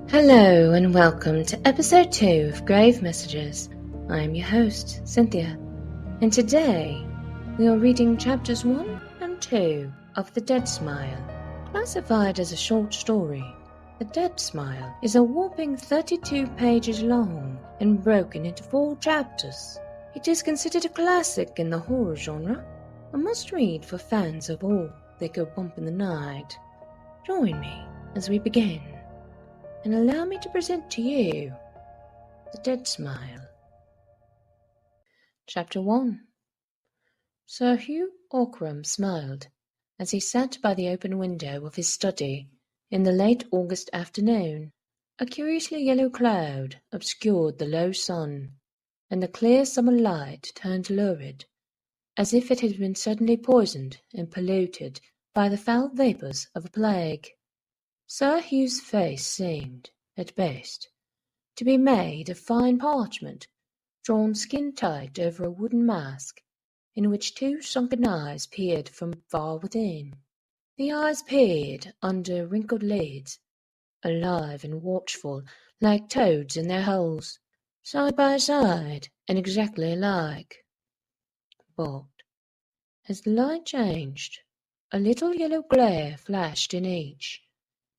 Hello and welcome to episode 2 of Grave Messages. I am your host, Cynthia, and today we are reading chapters 1 and 2 of The Dead Smile. Classified as a short story, The Dead Smile is a whopping 32 pages long and broken into 4 chapters. It is considered a classic in the horror genre, a must-read for fans of all that go bump in the night. Join me as we begin, and allow me to present to you The Dead Smile. Chapter 1. Sir Hugh Ockram smiled as he sat by the open window of his study in the late August afternoon. A curiously yellow cloud obscured the low sun, and the clear summer light turned lurid, as if it had been suddenly poisoned and polluted by the foul vapours of a plague. Sir Hugh's face seemed, at best, to be made of fine parchment, drawn skin-tight over a wooden mask, in which 2 sunken eyes peered from far within. The eyes peered under wrinkled lids, alive and watchful, like toads in their holes, side by side and exactly alike. But, as the light changed, a little yellow glare flashed in each.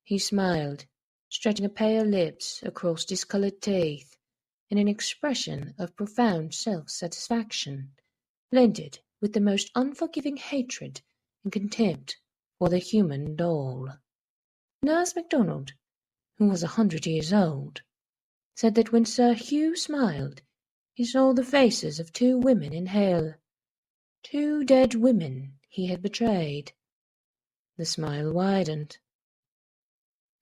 He smiled, stretching a pale lips across discoloured teeth, in an expression of profound self-satisfaction, blended with the most unforgiving hatred and contempt for the human doll. Nurse MacDonald, who was 100 years old, said that when Sir Hugh smiled, he saw the faces of 2 women in hell, 2 dead women he had betrayed. The smile widened.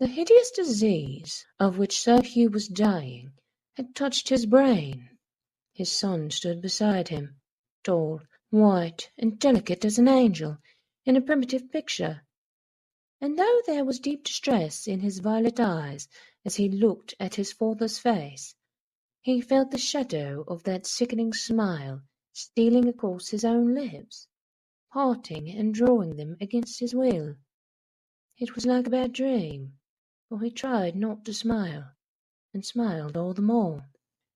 The hideous disease of which Sir Hugh was dying had touched his brain. His son stood beside him, tall, white, and delicate as an angel in a primitive picture, and though there was deep distress in his violet eyes as he looked at his father's face, he felt the shadow of that sickening smile stealing across his own lips, parting and drawing them against his will. It was like a bad dream, for he tried not to smile, and smiled all the more.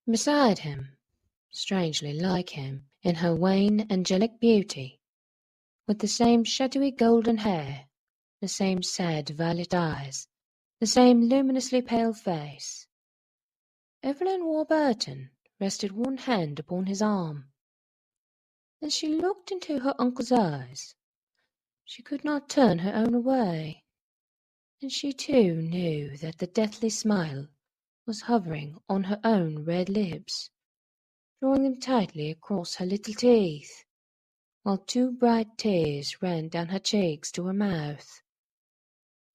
Beside him, strangely like him in her wan angelic beauty, with the same shadowy golden hair, the same sad violet eyes, the same luminously pale face, Evelyn Warburton rested one hand upon his arm. As she looked into her uncle's eyes, she could not turn her own away, and she too knew that the deathly smile was hovering on her own red lips, drawing them tightly across her little teeth, while 2 bright tears ran down her cheeks to her mouth,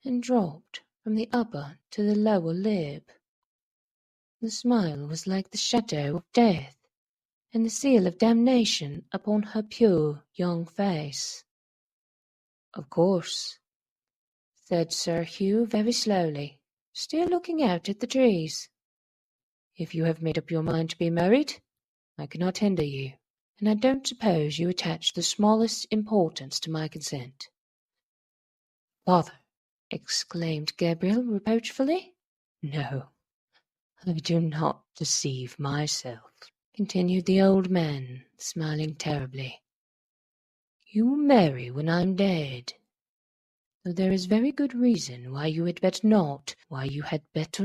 and dropped from the upper to the lower lip. The smile was like the shadow of death, and the seal of damnation upon her pure young face. "Of course," said Sir Hugh very slowly, still looking out at the trees. "If you have made up your mind to be married, I cannot hinder you, and I don't suppose you attach the smallest importance to my consent." "Father!" exclaimed Gabriel reproachfully. "No, I do not deceive myself," continued the old man, smiling terribly. "You will marry when I am dead, though there is very good reason why you had better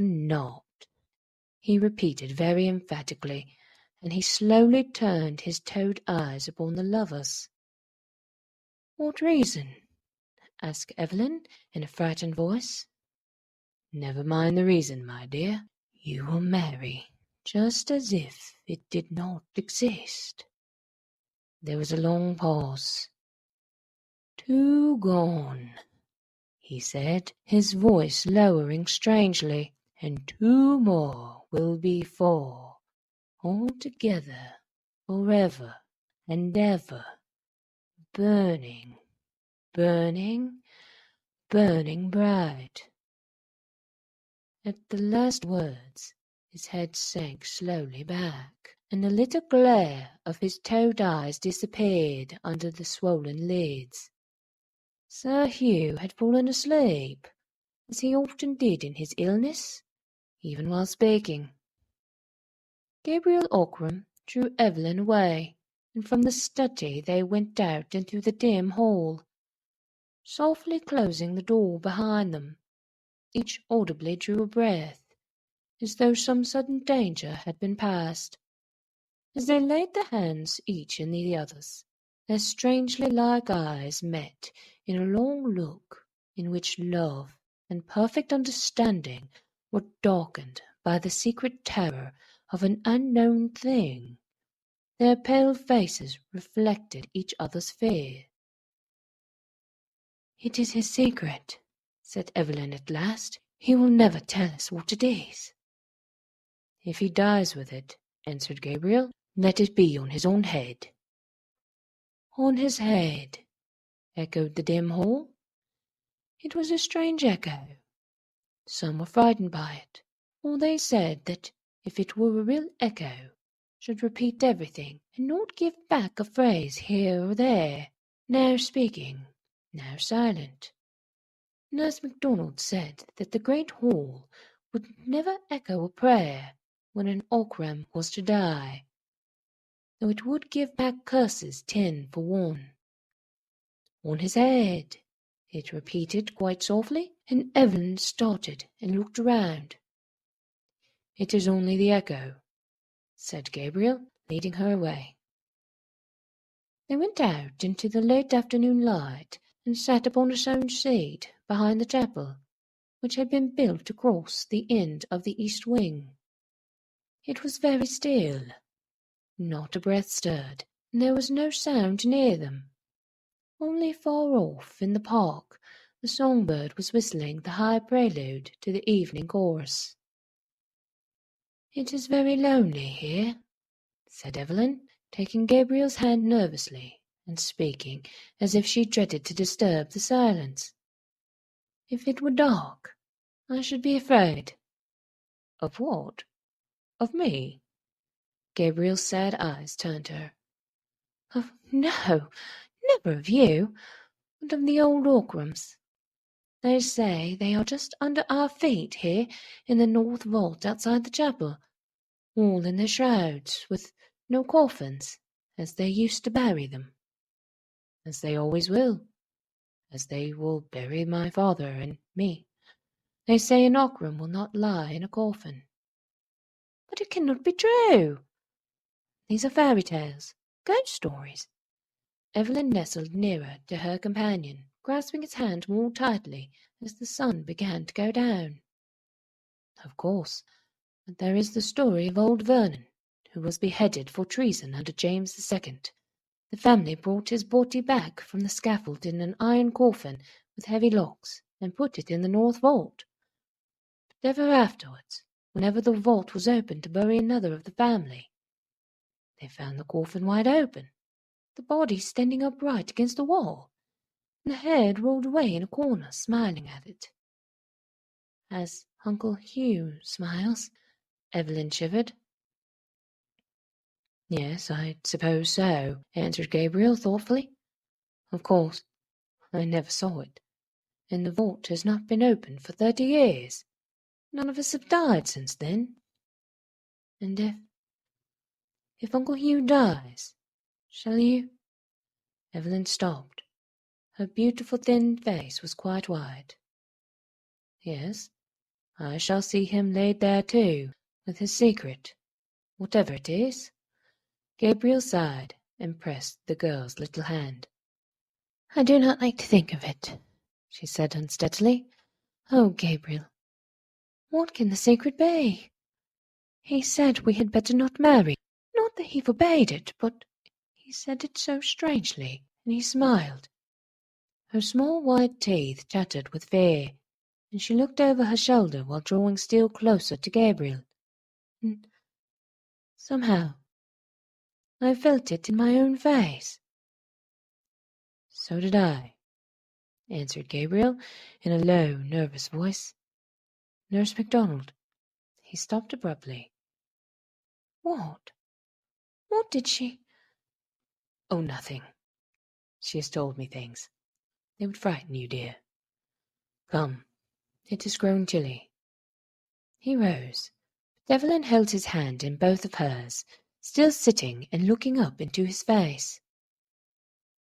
not, he repeated very emphatically, and he slowly turned his toad eyes upon the lovers. "What reason?" asked Evelyn in a frightened voice. "Never mind the reason, my dear. You will marry just as if it did not exist." There was a long pause. "2 gone," he said, his voice lowering strangely, "and 2 more will be 4, all together, forever and ever, burning, burning, burning bright." At the last words his head sank slowly back, and the little glare of his toad eyes disappeared under the swollen lids. Sir Hugh had fallen asleep, as he often did in his illness, even while speaking. Gabriel Ockram drew Evelyn away, and from the study they went out into the dim hall, softly closing the door behind them. Each audibly drew a breath, as though some sudden danger had been passed. As they laid their hands each in the other's, their strangely like eyes met in a long look in which love and perfect understanding were darkened by the secret terror of an unknown thing. Their pale faces reflected each other's fear. "It is his secret," said Evelyn at last. "He will never tell us what it is." "If he dies with it," answered Gabriel, "let it be on his own head." "On his head," echoed the dim hall. It was a strange echo. Some were frightened by it, or they said that if it were a real echo, should repeat everything, and not give back a phrase here or there, now speaking, now silent. Nurse MacDonald said that the great hall would never echo a prayer when an Ockram was to die, though it would give back curses 10 for 1. "On his head," it repeated quite softly, and Evelyn started and looked around. "It is only the echo," said Gabriel, leading her away. They went out into the late afternoon light and sat upon a stone seat behind the chapel, which had been built across the end of the east wing. It was very still. Not a breath stirred, and there was no sound near them. Only far off in the park the songbird was whistling the high prelude to the evening chorus. "It is very lonely here," said Evelyn, taking Gabriel's hand nervously and speaking as if she dreaded to disturb the silence. "If it were dark, I should be afraid." "Of what? Of me?" Gabriel's sad eyes turned to her. "Oh, no, never of you, but of the old Ockrams. They say they are just under our feet here in the north vault outside the chapel, all in their shrouds, with no coffins, as they used to bury them. As they always will, as they will bury my father and me. They say an Ockram will not lie in a coffin." "But it cannot be true." "These are fairy tales, ghost stories." Evelyn nestled nearer to her companion, grasping his hand more tightly as the sun began to go down. "Of course, but there is the story of old Vernon, who was beheaded for treason under James II. The family brought his body back from the scaffold in an iron coffin with heavy locks, and put it in the north vault. But ever afterwards, whenever the vault was opened to bury another of the family, they found the coffin wide open, the body standing upright against the wall, and the head rolled away in a corner, smiling at it." "As Uncle Hugh smiles?" Evelyn shivered. "Yes, I suppose so," answered Gabriel thoughtfully. "Of course, I never saw it, and the vault has not been opened for 30 years. None of us have died since then. And if Uncle Hugh dies, shall you—" Evelyn stopped. Her beautiful thin face was quite white. "Yes, I shall see him laid there too, with his secret, whatever it is." Gabriel sighed and pressed the girl's little hand. "I do not like to think of it," she said unsteadily. "Oh, Gabriel, what can the secret be? He said we had better not marry. Not that he forbade it, but he said it so strangely, and he smiled." Her small white teeth chattered with fear, and she looked over her shoulder while drawing still closer to Gabriel. "And somehow I felt it in my own face." "So did I," answered Gabriel in a low, nervous voice. "Nurse MacDonald—" He stopped abruptly. "What? What did she—" "Oh, nothing. She has told me things. They would frighten you, dear. Come, it is growing chilly. He rose. Evelyn held his hand in both of hers, still sitting and looking up into his face.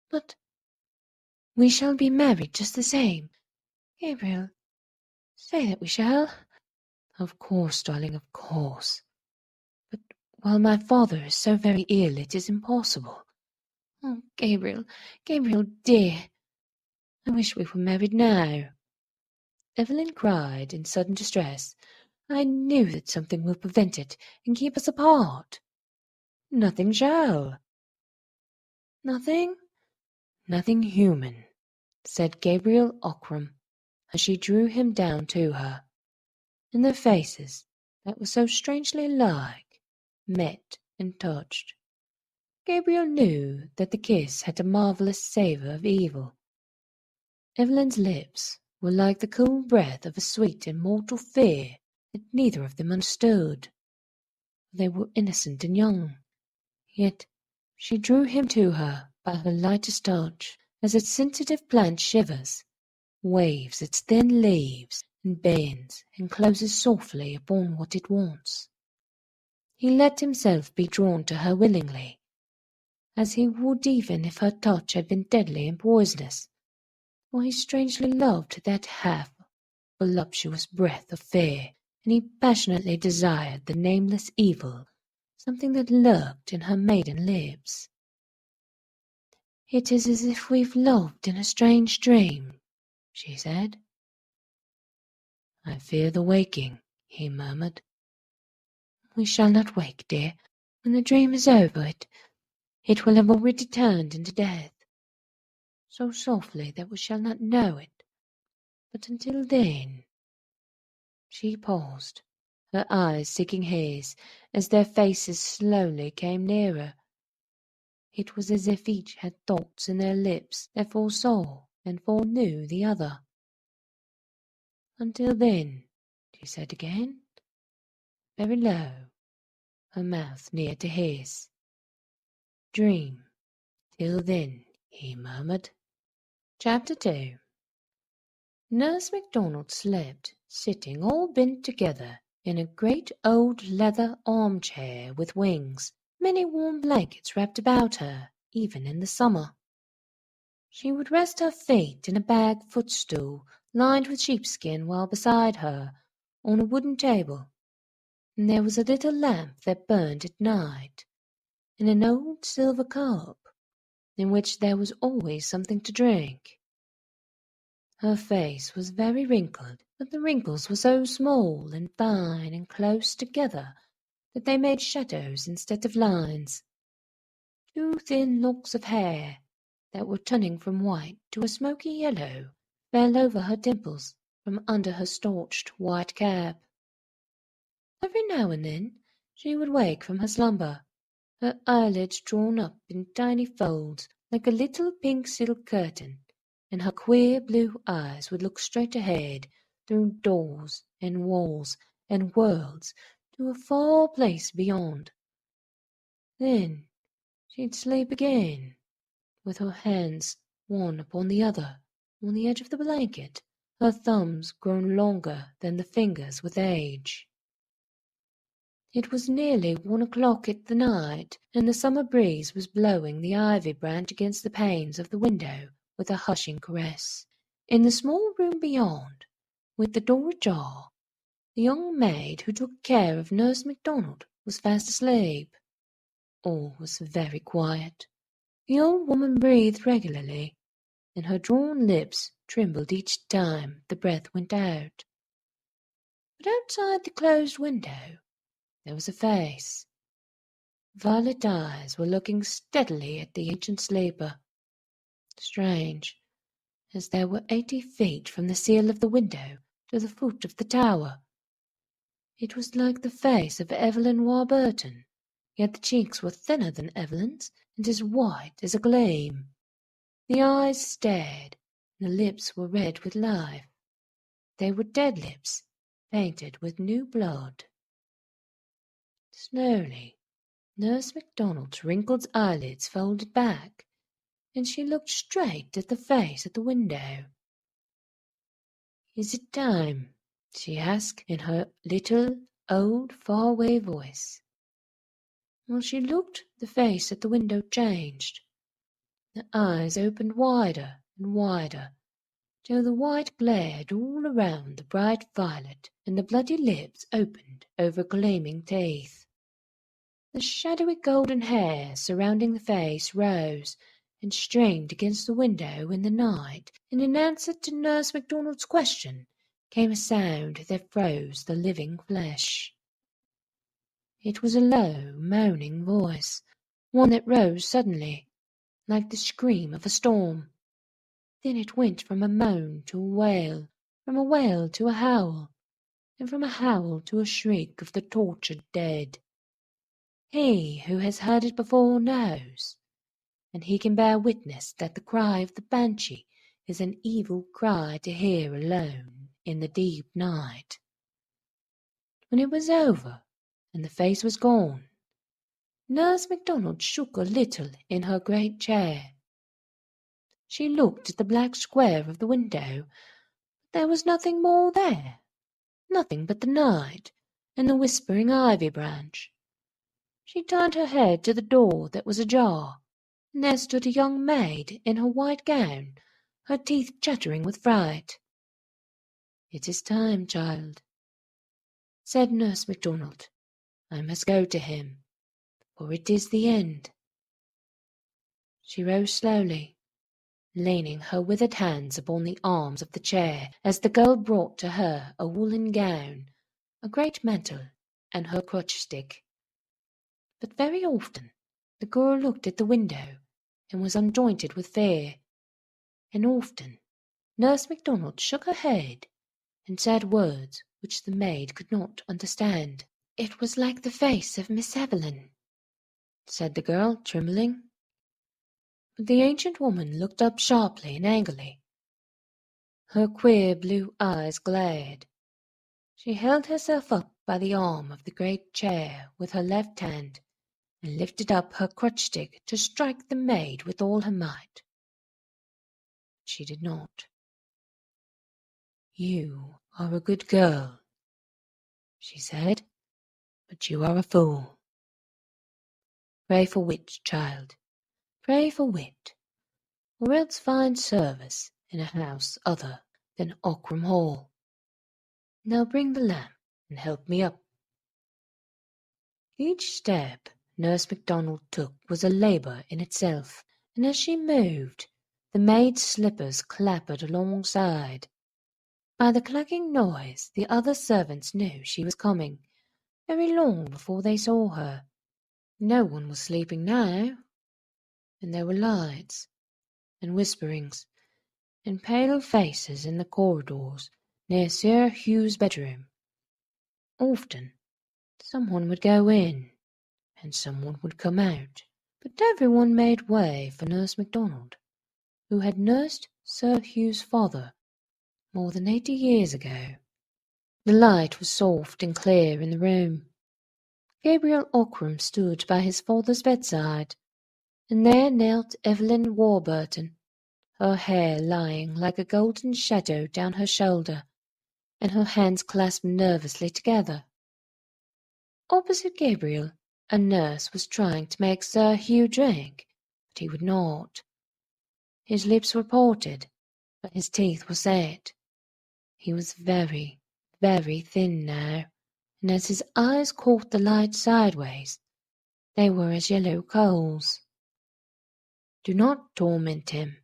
"But we shall be married just the same. Gabriel, say that we shall." "Of course, darling, of course. But while my father is so very ill, it is impossible." "Oh, Gabriel, Gabriel dear, I wish we were married now." Evelyn cried in sudden distress. "I knew that something will prevent it and keep us apart." "Nothing shall." "Nothing?" "Nothing human," said Gabriel Ockram, as she drew him down to her, and their faces, that were so strangely alike, met and touched. Gabriel knew that the kiss had a marvellous savour of evil. Evelyn's lips were like the cool breath of a sweet and mortal fear that neither of them understood. They were innocent and young, yet she drew him to her by her lightest touch, as a sensitive plant shivers, waves its thin leaves, and bends and closes softly upon what it wants. He let himself be drawn to her willingly, as he would even if her touch had been deadly and poisonous, for he strangely loved that half voluptuous breath of fear, and he passionately desired the nameless evil, something that lurked in her maiden lips. "It is as if we've loved in a strange dream," she said. "I fear the waking," he murmured. "We shall not wake, dear. When the dream is over, it will have already turned into death, so softly that we shall not know it. But until then—" She paused, her eyes seeking his, as their faces slowly came nearer. It was as if each had thoughts in their lips that foresaw and foreknew the other. "Until then," she said again, very low, her mouth near to his. "Dream till then," he murmured. Chapter 2. Nurse MacDonald slept, sitting all bent together in a great old leather armchair with wings, many warm blankets wrapped about her, even in the summer. She would rest her feet in a bag footstool lined with sheepskin, while beside her, on a wooden table, there was a little lamp that burned at night, and an old silver cup, in which there was always something to drink. Her face was very wrinkled, but the wrinkles were so small and fine and close together that they made shadows instead of lines. Two thin locks of hair, that were turning from white to a smoky yellow, fell over her temples from under her starched white cap. Every now and then she would wake from her slumber, her eyelids drawn up in tiny folds like a little pink silk curtain, and her queer blue eyes would look straight ahead, through doors and walls and worlds, to a far place beyond. Then she'd sleep again, with her hands one upon the other on the edge of the blanket, her thumbs grown longer than the fingers with age. It was nearly 1 o'clock at the night, and the summer breeze was blowing the ivy branch against the panes of the window with a hushing caress. In the small room beyond, with the door ajar, the young maid who took care of Nurse MacDonald was fast asleep. All was very quiet. The old woman breathed regularly, and her drawn lips trembled each time the breath went out. But outside the closed window there was a face. Violet eyes were looking steadily at the ancient sleeper. Strange, as there were 80 feet from the sill of the window to the foot of the tower. It was like the face of Evelyn Warburton, yet the cheeks were thinner than Evelyn's and as white as a gleam. The eyes stared, and the lips were red with life. They were dead lips, painted with new blood. Slowly, Nurse MacDonald's wrinkled eyelids folded back, and she looked straight at the face at the window. "Is it time?" she asked in her little, old, far-away voice. While she looked, the face at the window changed. The eyes opened wider and wider, till the white glared all around the bright violet, and the bloody lips opened over gleaming teeth. The shadowy golden hair surrounding the face rose and streamed against the window in the night, and in answer to Nurse MacDonald's question came a sound that froze the living flesh. It was a low, moaning voice, one that rose suddenly, like the scream of a storm. Then it went from a moan to a wail, from a wail to a howl, and from a howl to a shriek of the tortured dead. He who has heard it before knows, and he can bear witness that the cry of the banshee is an evil cry to hear alone in the deep night. When it was over, and the face was gone, Nurse MacDonald shook a little in her great chair. She looked at the black square of the window, but there was nothing more there, nothing but the night and the whispering ivy branch. She turned her head to the door that was ajar, and there stood a young maid in her white gown, her teeth chattering with fright. "It is time, child," said Nurse MacDonald. "I must go to him, for it is the end." She rose slowly, leaning her withered hands upon the arms of the chair, as the girl brought to her a woollen gown, a great mantle, and her crutch-stick. But very often the girl looked at the window and was unjointed with fear, and often Nurse MacDonald shook her head and said words which the maid could not understand. "It was like the face of Miss Evelyn," said the girl, trembling. But the ancient woman looked up sharply and angrily. Her queer blue eyes glared. She held herself up by the arm of the great chair with her left hand, and lifted up her crutch-stick to strike the maid with all her might. But she did not. "You are a good girl," she said, "but you are a fool. Pray for wit, child, pray for wit, or else find service in a house other than Ockram Hall. Now bring the lamp and help me up." Each step Nurse MacDonald took was a labour in itself, and as she moved, the maid's slippers clattered alongside. By the clacking noise the other servants knew she was coming, very long before they saw her. No one was sleeping now, and there were lights, and whisperings, and pale faces in the corridors near Sir Hugh's bedroom. Often someone would go in, and someone would come out, but everyone made way for Nurse MacDonald, who had nursed Sir Hugh's father more than 80 years ago. The light was soft and clear in the room. Gabriel Ockram stood by his father's bedside, and there knelt Evelyn Warburton, her hair lying like a golden shadow down her shoulder, and her hands clasped nervously together. Opposite Gabriel, a nurse was trying to make Sir Hugh drink, but he would not. His lips were parted, but his teeth were set. He was very, very thin now, and as his eyes caught the light sideways, they were as yellow coals. "Do not torment him,"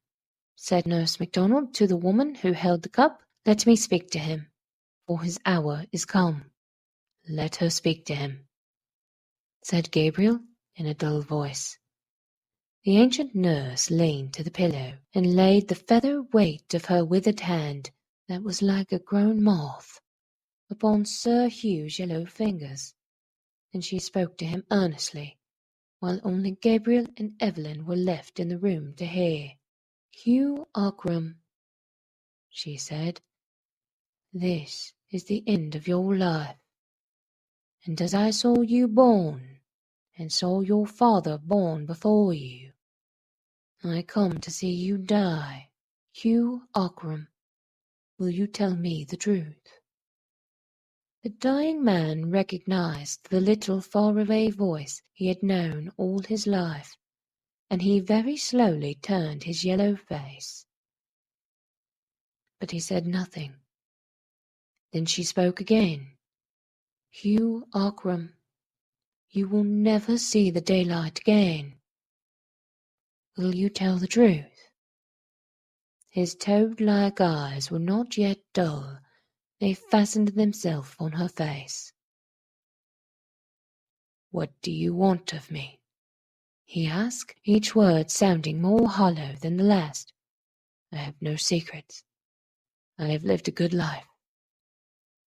said Nurse MacDonald to the woman who held the cup. "Let me speak to him, for his hour is come." "Let her speak to him," said Gabriel in a dull voice. The ancient nurse leaned to the pillow and laid the feather weight of her withered hand, that was like a grown moth, upon Sir Hugh's yellow fingers, and she spoke to him earnestly, while only Gabriel and Evelyn were left in the room to hear. "Hugh Ockram," she said, "this is the end of your life, and as I saw you born, and saw your father born before you, I come to see you die. Hugh Ockram, will you tell me the truth?" The dying man recognized the little far-away voice he had known all his life, and he very slowly turned his yellow face. But he said nothing. Then she spoke again. "Hugh Ockram, you will never see the daylight again. Will you tell the truth?" His toad-like eyes were not yet dull. They fastened themselves on her face. "What do you want of me?" he asked, each word sounding more hollow than the last. "I have no secrets. I have lived a good life."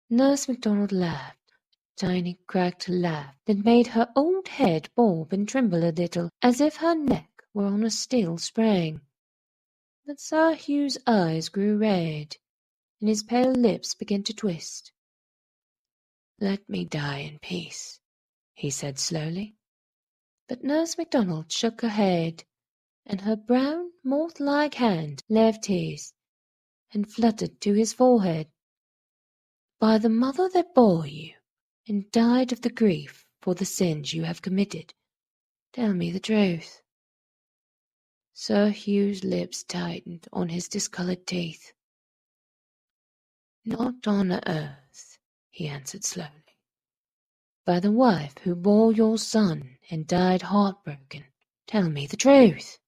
Nurse MacDonald laughed, a tiny cracked laugh that made her old head bob and tremble a little, as if her neck were on a steel spring. But Sir Hugh's eyes grew red, and his pale lips began to twist. "Let me die in peace," he said slowly. But Nurse MacDonald shook her head, and her brown, moth-like hand left his and fluttered to his forehead. "By the mother that bore you, and died of the grief for the sins you have committed, tell me the truth." Sir Hugh's lips tightened on his discoloured teeth. "Not on earth," he answered slowly. "By the wife who bore your son and died heartbroken, tell me the truth."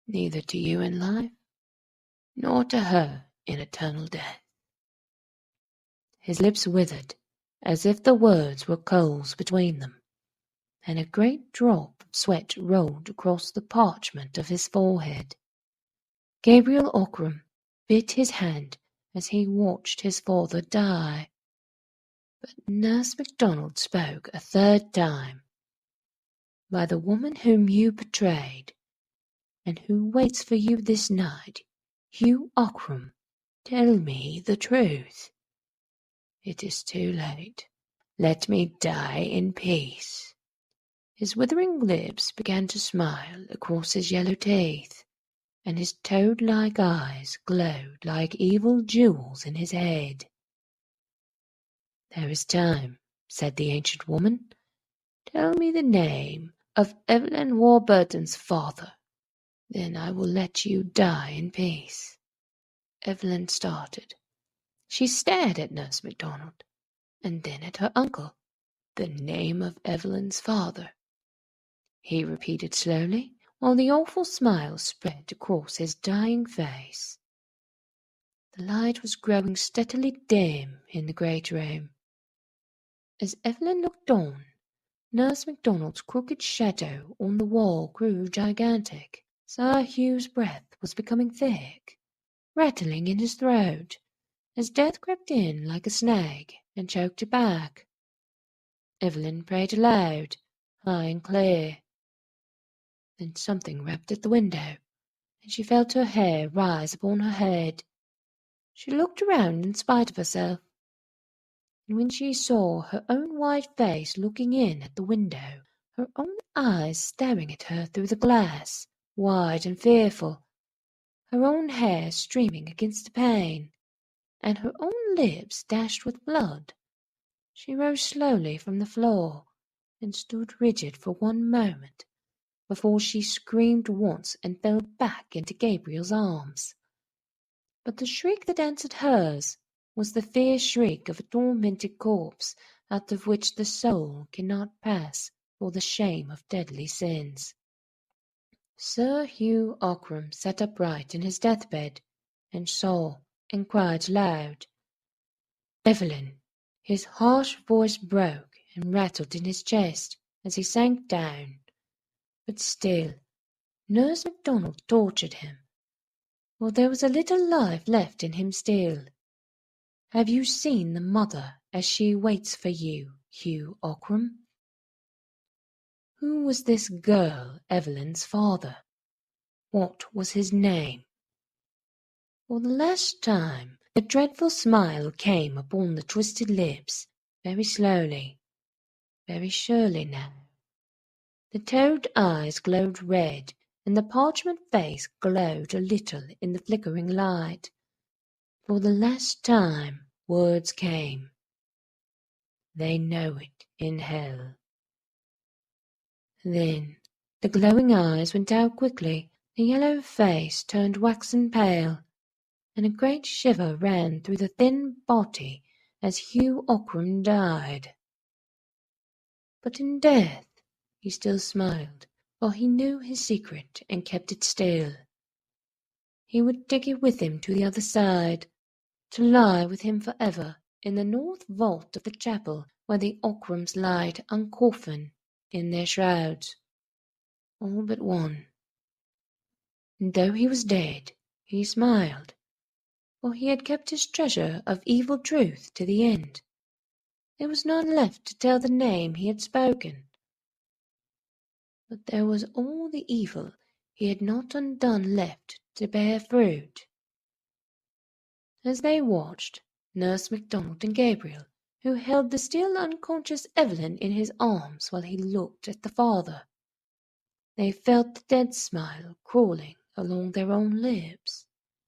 "Neither to you in life, nor to her in eternal death." His lips withered, as if the words were coals between them, and a great drop of sweat rolled across the parchment of his forehead. Gabriel Ockram bit his hand as he watched his father die. But Nurse MacDonald spoke a third time. "By the woman whom you betrayed, and who waits for you this night, Hugh Ockram, tell me the truth." "It is too late. Let me die in peace." His withering lips began to smile across his yellow teeth, and his toad-like eyes glowed like evil jewels in his head. "There is time," said the ancient woman. "Tell me the name of Evelyn Warburton's father. Then I will let you die in peace." Evelyn started. She stared at Nurse MacDonald, and then at her uncle. "The name of Evelyn's father," he repeated slowly, while the awful smile spread across his dying face. The light was growing steadily dim in the great room. As Evelyn looked on, Nurse MacDonald's crooked shadow on the wall grew gigantic. Sir Hugh's breath was becoming thick, rattling in his throat, as death crept in like a snake and choked it back. Evelyn prayed aloud, high and clear. Then something rapped at the window, and she felt her hair rise upon her head. She looked around in spite of herself, and when she saw her own white face looking in at the window, her own eyes staring at her through the glass, wide and fearful, her own hair streaming against the pane, and her own lips dashed with blood, she rose slowly from the floor and stood rigid for one moment before she screamed once and fell back into Gabriel's arms. But the shriek that answered hers was the fierce shriek of a tormented corpse out of which the soul cannot pass for the shame of deadly sins. Sir Hugh Ockram sat upright in his deathbed and saw and cried aloud. "Evelyn!" His harsh voice broke and rattled in his chest as he sank down. But still Nurse MacDonald tortured him, for there was a little life left in him still. "Have you seen the mother as she waits for you, Hugh Ockram?" Who was this girl Evelyn's father? What was his name? For the last time the dreadful smile came upon the twisted lips, very slowly, very surely now. The toad eyes glowed red, and the parchment face glowed a little in the flickering light. For the last time words came. "They know it in hell." Then the glowing eyes went out quickly, the yellow face turned waxen pale, and a great shiver ran through the thin body as Hugh Ockram died. But in death he still smiled, for he knew his secret and kept it still. He would take it with him to the other side, to lie with him forever in the north vault of the chapel where the Ockrams lied uncoffined in their shrouds, all but one. And though he was dead, he smiled, for he had kept his treasure of evil truth to the end. There was none left to tell the name he had spoken. But there was all the evil he had not undone left to bear fruit. As they watched, Nurse MacDonald and Gabriel, who held the still unconscious Evelyn in his arms while he looked at the father, they felt the dead smile crawling along their own lips,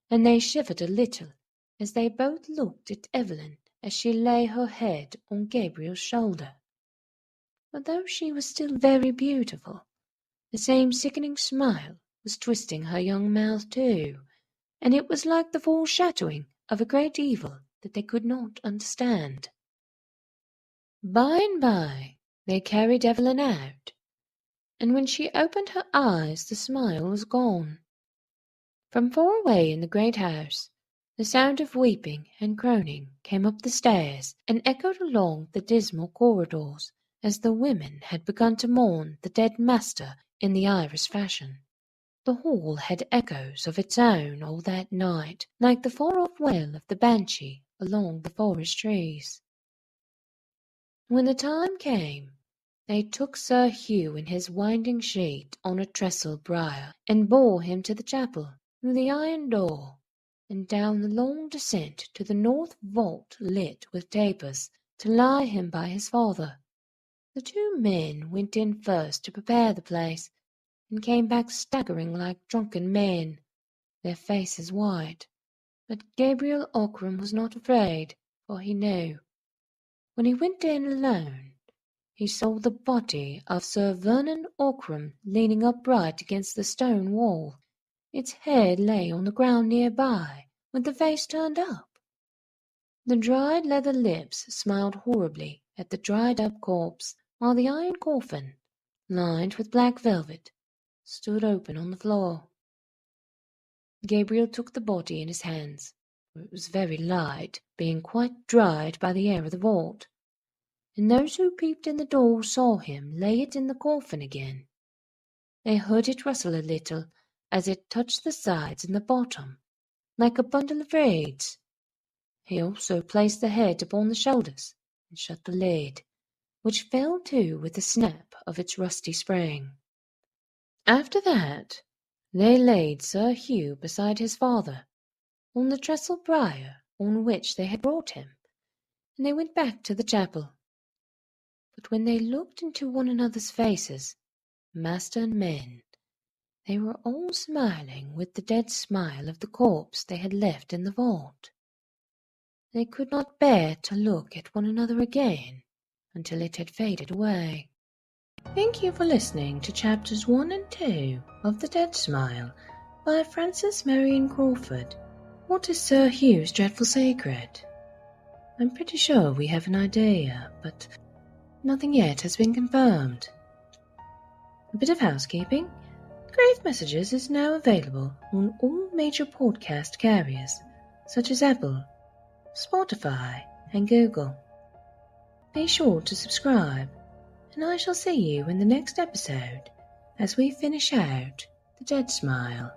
and they shivered a little as they both looked at Evelyn as she lay her head on Gabriel's shoulder. But though she was still very beautiful, the same sickening smile was twisting her young mouth too, and it was like the foreshadowing of a great evil that they could not understand. By and by they carried Evelyn out, and when she opened her eyes the smile was gone. From far away in the great house, the sound of weeping and groaning came up the stairs and echoed along the dismal corridors, as the women had begun to mourn the dead master in the Irish fashion. The hall had echoes of its own all that night, like the far-off wail of the banshee along the forest trees. When the time came, they took Sir Hugh in his winding sheet on a trestle briar, and bore him to the chapel, through the iron door, and down the long descent to the north vault lit with tapers, to lie him by his father. The two men went in first to prepare the place, and came back staggering like drunken men, their faces white. But Gabriel Ockram was not afraid, for he knew. When he went in alone, he saw the body of Sir Vernon Ockram leaning upright against the stone wall. Its head lay on the ground near by, with the face turned up. The dried leather lips smiled horribly at the dried-up corpse, while the iron coffin, lined with black velvet, stood open on the floor. Gabriel took the body in his hands, for it was very light, being quite dried by the air of the vault, and those who peeped in the door saw him lay it in the coffin again. They heard it rustle a little as it touched the sides and the bottom, like a bundle of reeds. He also placed the head upon the shoulders and shut the lid, which fell to with the snap of its rusty spring. After that, they laid Sir Hugh beside his father, on the trestle briar on which they had brought him, and they went back to the chapel. But when they looked into one another's faces, master and men, they were all smiling with the dead smile of the corpse they had left in the vault. They could not bear to look at one another again until it had faded away. Thank you for listening to chapters 1 and 2 of The Dead Smile by Frances Marion Crawford. What is Sir Hugh's dreadful secret? I'm pretty sure we have an idea, but nothing yet has been confirmed. A bit of housekeeping. Grave Messages is now available on all major podcast carriers, such as Apple, Spotify, and Google. Be sure to subscribe, and I shall see you in the next episode as we finish out The Dead Smile.